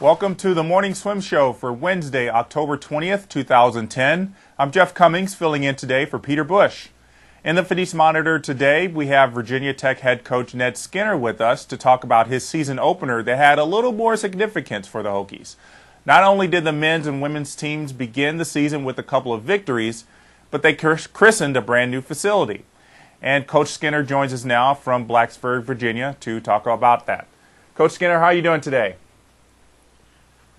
Welcome to the Morning Swim Show for Wednesday, October 20th, 2010. I'm Jeff Cummings, filling in today for Peter Bush. In the Fidesz Monitor today, we have Virginia Tech head coach Ned Skinner with us to talk about his season opener that had a little more significance for the Hokies. Not only did the men's and women's teams begin the season with a couple of victories, but they christened a brand new facility. And Coach Skinner joins us now from Blacksburg, Virginia, to talk about that. Coach Skinner, how are you doing today?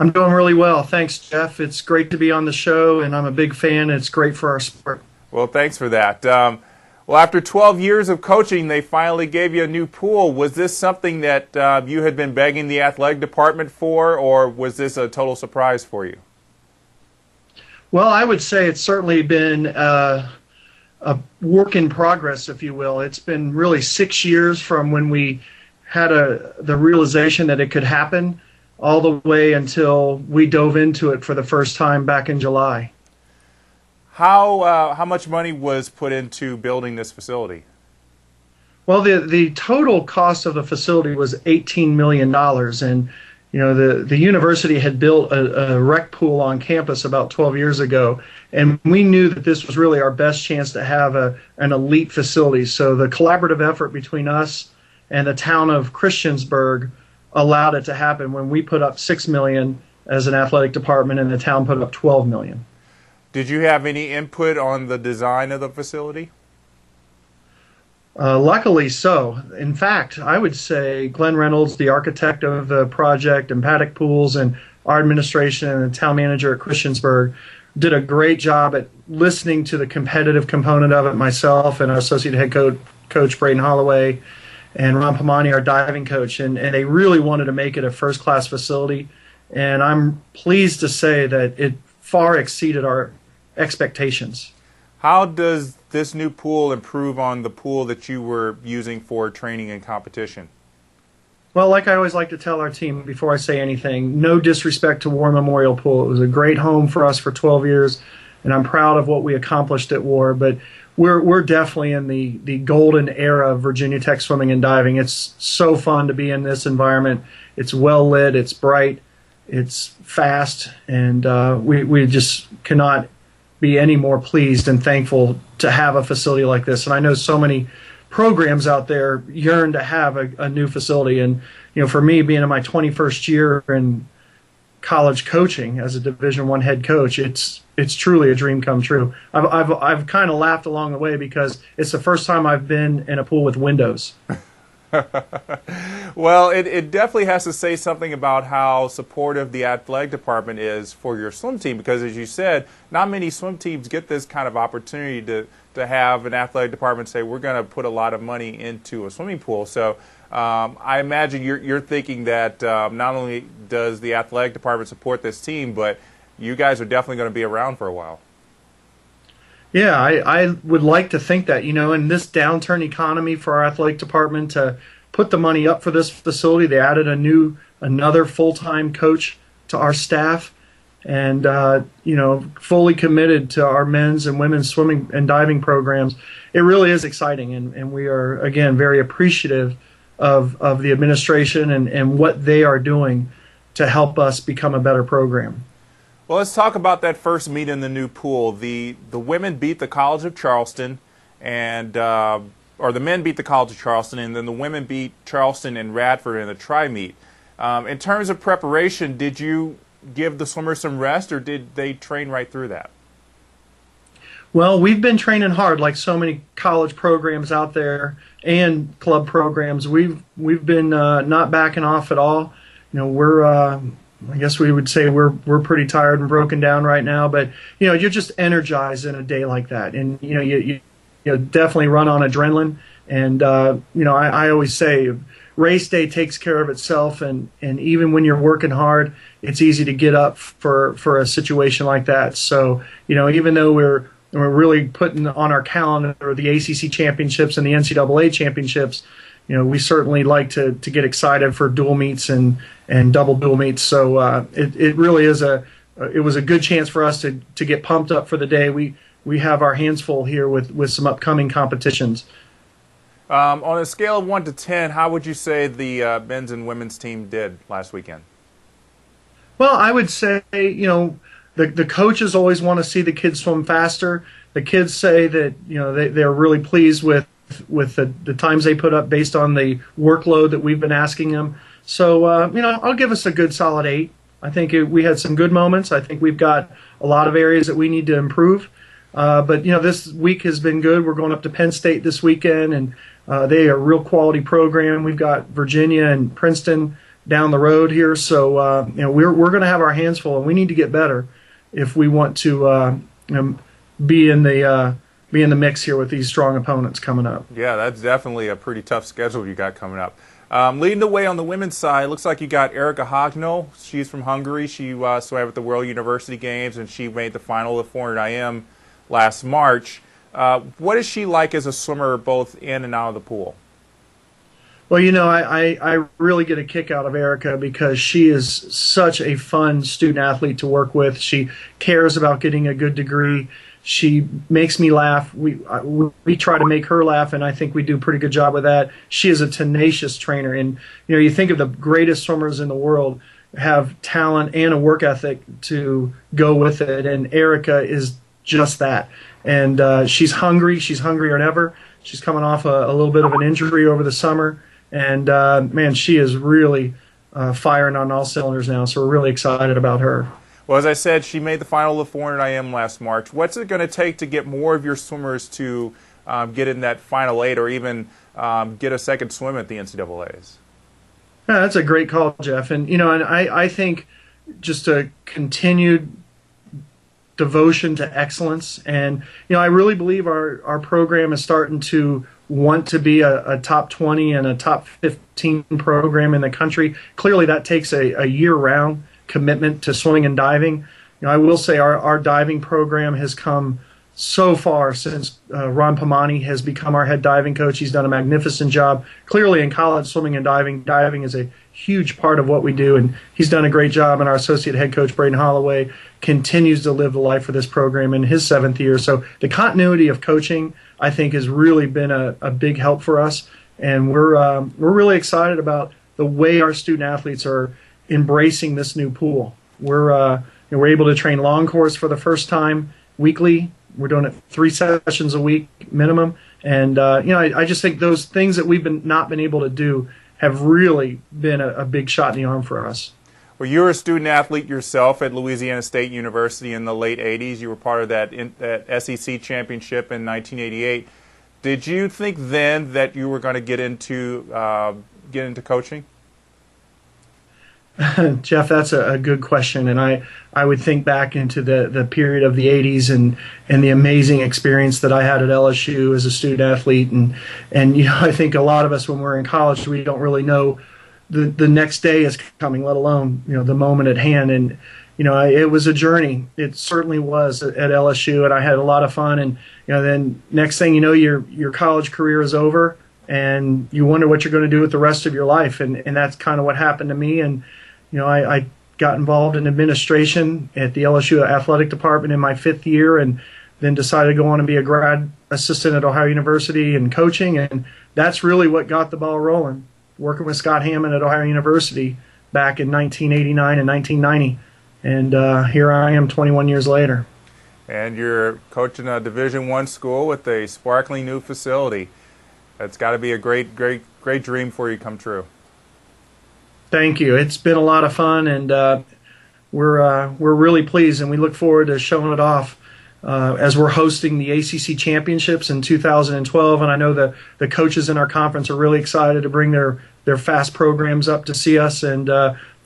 I'm doing really well. Thanks, Jeff. It's great to be on the show, and I'm a big fan. It's great for our sport. Well, thanks for that. Well, after 12 years of coaching, they finally gave you a new pool. Was this something that you had been begging the athletic department for, or was this a total surprise for you? Well, I would say it's certainly been a work in progress, if you will. It's been really 6 years from when we had the realization that it could happen, all the way until we dove into it for the first time back in July. How much money was put into building this facility? Well, the total cost of the facility was $18 million, and you know the university had built a rec pool on campus about 12 years ago, and we knew that this was really our best chance to have an elite facility. So the collaborative effort between us and the town of Christiansburg allowed it to happen when we put up $6 million as an athletic department and the town put up $12 million. Did you have any input on the design of the facility? Luckily so. In fact, I would say Glenn Reynolds, the architect of the project, and Paddock Pools, and our administration and the town manager at Christiansburg did a great job at listening to the competitive component of it, myself and our associate head coach Braden Holloway, and Ron Pamani, our diving coach, and they really wanted to make it a first-class facility, and I'm pleased to say that it far exceeded our expectations. How does this new pool improve on the pool that you were using for training and competition? Well, like I always like to tell our team before I say anything, no disrespect to War Memorial Pool. It was a great home for us for 12 years, and I'm proud of what we accomplished at War, but we're definitely in the golden era of Virginia Tech swimming and diving. It's so fun to be in this environment. It's well lit, it's bright, it's fast, and we just cannot be any more pleased and thankful to have a facility like this. And I know so many programs out there yearn to have a new facility. And you know, for me, being in my 21st year in college coaching as a Division I head coach, it's truly a dream come true. I've kind of laughed along the way because it's the first time I've been in a pool with windows. Well, it definitely has to say something about how supportive the athletic department is for your swim team, because as you said, not many swim teams get this kind of opportunity to have an athletic department say, we're going to put a lot of money into a swimming pool. So I imagine you're thinking that not only does the athletic department support this team, but you guys are definitely going to be around for a while. Yeah, I would like to think that, you know, in this downturn economy for our athletic department to put the money up for this facility, they added another full-time coach to our staff, and you know, fully committed to our men's and women's swimming and diving programs. It really is exciting, and we are, again, very appreciative of the administration and what they are doing to help us become a better program. Well, let's talk about that first meet in the new pool. The women beat the College of Charleston, and or the men beat the College of Charleston, and then the women beat Charleston and Radford in the tri-meet. In terms of preparation, did you give the swimmers some rest, or did they train right through that? Well, we've been training hard, like so many college programs out there and club programs. We've been not backing off at all. You know, we're I guess we would say we're pretty tired and broken down right now, but you know, you're just energized in a day like that, and you know, you definitely run on adrenaline. And you know, I always say race day takes care of itself, and even when you're working hard, it's easy to get up for a situation like that. So you know, even though we're really putting on our calendar the ACC championships and the NCAA championships, you know, we certainly like to get excited for dual meets and double dual meets. So it really is it was a good chance for us to get pumped up for the day. We have our hands full here with some upcoming competitions. On a scale of 1 to 10, how would you say the men's and women's team did last weekend? Well, I would say, the coaches always want to see the kids swim faster. The kids say that, they're really pleased with the times they put up based on the workload that we've been asking them. So, I'll give us a good solid 8. I think we had some good moments. I think we've got a lot of areas that we need to improve. But this week has been good. We're going up to Penn State this weekend, and they are a real quality program. We've got Virginia and Princeton down the road here. So, we're going to have our hands full, and we need to get better if we want to be in the mix here with these strong opponents coming up. Yeah, that's definitely a pretty tough schedule you got coming up. Leading the way on the women's side, looks like you got Erika Hagno. She's from Hungary. She swam at the World University Games, and she made the final of 400 IM last March. What is she like as a swimmer, both in and out of the pool? Well, I really get a kick out of Erika because she is such a fun student athlete to work with. She cares about getting a good degree. She makes me laugh. We try to make her laugh, and I think we do a pretty good job with that. She is a tenacious trainer, and you think of the greatest swimmers in the world have talent and a work ethic to go with it, and Erika is just that. And she's hungry. She's hungrier than ever. She's coming off a little bit of an injury over the summer, and man, she is really firing on all cylinders now. So we're really excited about her. Well, as I said, she made the final of 400 IM last March. What's it going to take to get more of your swimmers to get in that final 8 or even get a second swim at the NCAAs? Yeah, that's a great call, Jeff. And, and I think just a continued devotion to excellence. And, I really believe our program is starting to want to be a top 20 and a top 15 program in the country. Clearly, that takes a year-round commitment to swimming and diving. I will say our diving program has come so far since Ron Pamani has become our head diving coach. He's done a magnificent job. Clearly in college, swimming and diving is a huge part of what we do, and he's done a great job. And our associate head coach, Braden Holloway, continues to live the life for this program in his 7th year. So the continuity of coaching, I think, has really been a big help for us. And we're really excited about the way our student athletes are embracing this new pool. We're able to train long course for the first time weekly. We're doing it 3 sessions a week minimum, and I just think those things that we've not been able to do have really been a big shot in the arm for us. Well, you were a student athlete yourself at Louisiana State University in the late 80s. You were part of that SEC championship in 1988. Did you think then that you were going to get into coaching? Jeff, that's a good question, and I would think back into the period of the 80s and the amazing experience that I had at LSU as a student athlete, and I think a lot of us when we're in college, we don't really know the next day is coming, let alone the moment at hand. And it was a journey. It certainly was at LSU, and I had a lot of fun. And then next thing you know, your college career is over, and you wonder what you're going to do with the rest of your life. And that's kind of what happened to me. And I got involved in administration at the LSU athletic department in my 5th year, and then decided to go on and be a grad assistant at Ohio University and coaching. And that's really what got the ball rolling, working with Scott Hammond at Ohio University back in 1989 and 1990. And here I am 21 years later. And you're coaching a Division I school with a sparkling new facility. That's got to be a great dream for you to come true. Thank you. It's been a lot of fun, and we're really pleased, and we look forward to showing it off as we're hosting the ACC championships in 2012. And I know the coaches in our conference are really excited to bring their fast programs up to see us, and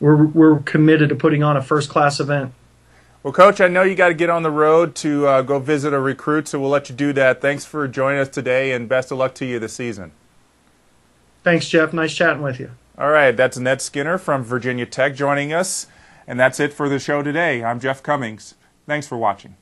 we're committed to putting on a first-class event. Well, Coach, I know you got to get on the road to go visit a recruit, so we'll let you do that. Thanks for joining us today, and best of luck to you this season. Thanks, Jeff. Nice chatting with you. All right, that's Ned Skinner from Virginia Tech joining us, and that's it for the show today. I'm Jeff Cummings. Thanks for watching.